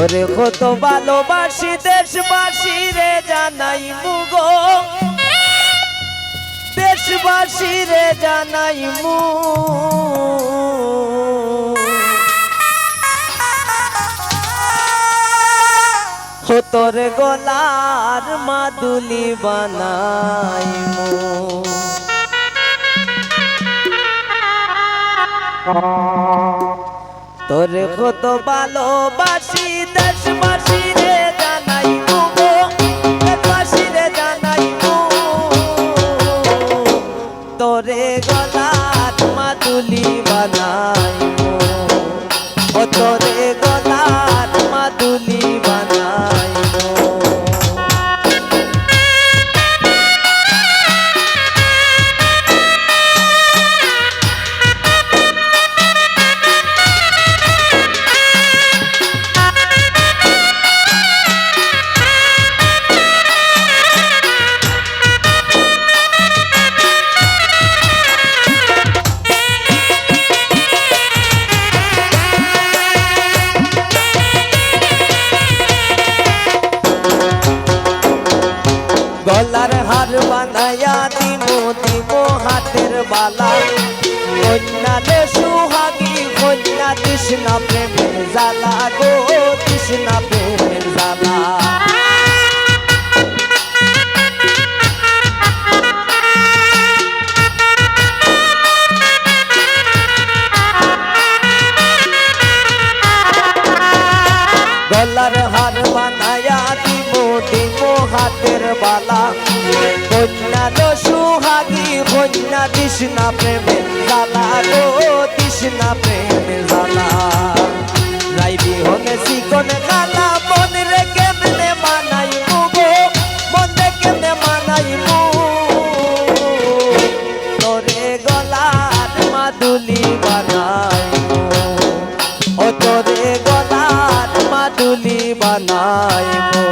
তোরে কত ভালোবাসি দেশবাসী রে জানাই মুগো দেশবাসী রে জানাই মু তোর গলার মাদুলি বানাই মু তোরে কত ভালোবাসি দেশবাসী রে জানাই মুগো দেশবাসী রে জানাই মু তোরে গলার মাদুলি বানাই মু ও তোরে গলার মাদুলি বানাই মু গলার হার বানায়া দিমো দিমো হাতের বালা কন্যারে সুহাগী কন্যা তৃষ্ণা প্রেমের জ্বালা গো তৃষ্ণা প্রেমের জ্বালা গলার হার বানায়া দিমো দিমো হাতের বালা কন্যার সুহাগী কন্যা তৃষ্ণা প্রেমের জ্বালা গো তৃষ্ণা প্রেমের জ্বালা রাইবি হনে চিকন গালা মন রে কেমনে মানাই মুগো মন রে কেমনে মানাই মু তোরে গলার মাদুলি বানাই মু ও তোরে গলার মাদুলি বানাই মু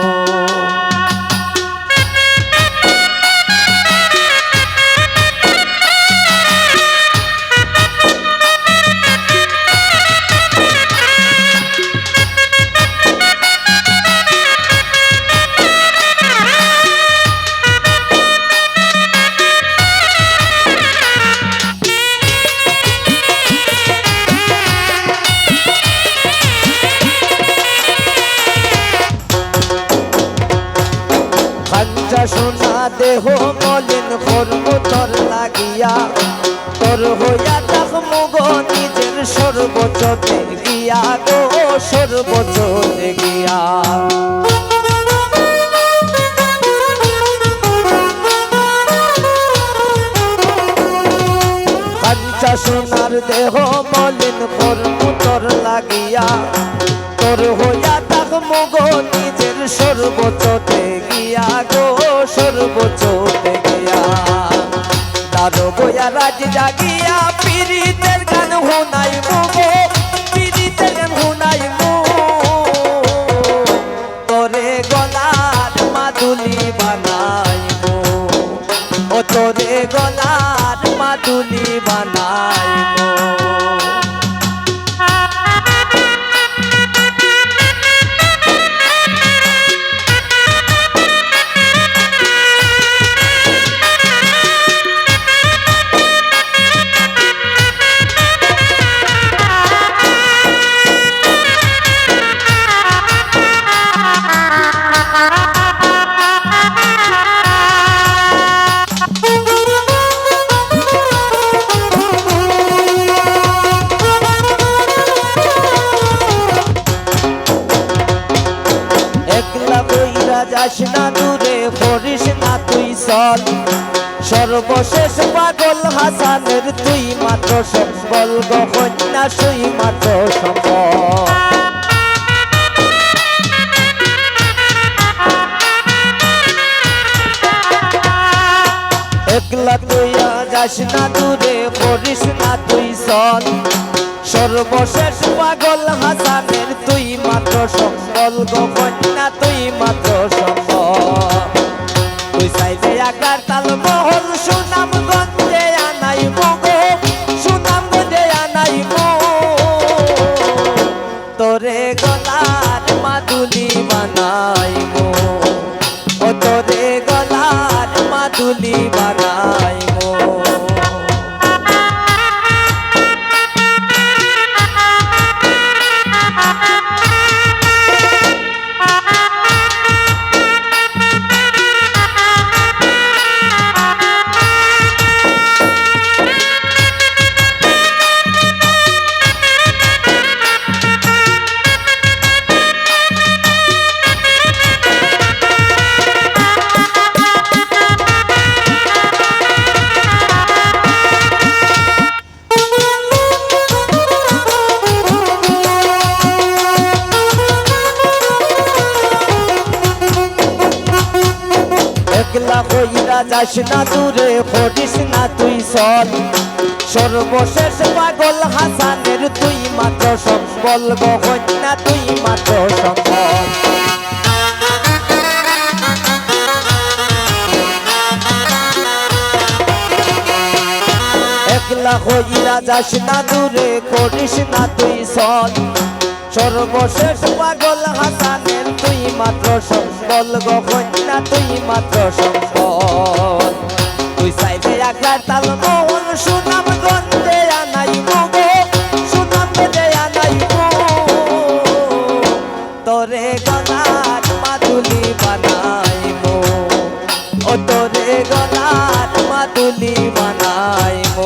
সোনা দেহ মলিন করব তোর লাগিয়া তোর হইয়া থাকমু গো নিজের সর্বোচ্চ গিয়া গো সর্বোচ্চ গিয়া কাঞ্চা সোনার দেহ মলিন করব তোর লাগিয়া তোর হইয়া থাকমু গো নিজের সর্বোচ্চ গিয়া গো সর্বোচ্চ গিয়া দারো বয়া রাজ জাগিয়া পীড়িতের গান হুনাই মুগো পীড়িতের গান হুনাই মু তোরে গলার মাদুলি বানাই মু ও তোরে গলার মাদুলি বানাই মু যাস না দূরে করিস না তুই চল সর্বশেষ পাগল হাসানের তুই মাত্র সম্বল গো কন্যা তুই মাত্র সম্বল একলা তুই যাস না দূরে করিস না তুই চল সর্বশেষ পাগল হাসানের তুই মাত্র সম্বল গো কন্যা তুই মাত্র সম্বল তুই চাইলে আকার তাল মহল সুনাম গঞ্জে আনাই মুগো সুনাম গঞ্জে আনাই মু তোরে গলার মাদুলি বানাইমু। একলা কইরা যাস না দূরে করিস না তুই চল, সর্বশেষ পাগল হাসানের তুই মাত্র সম্বল গো কন্যা তুই মাত্র সম্বল। একলা কইরা যাস না দূরে করিস না তুই চল, সর্বশেষ পাগল হাসানের তুই মাত্র সম্বল গো কন্যা তুই মাত্র সম্বল। তুই চাইলে আকার তাল মোহন সুনাম গন্ধে আনাইব গো, সুনাম বেদে আনাইব তোরে গলার মাদুলি বানাইব, ও তোরে গলার মাদুলি বানাইব।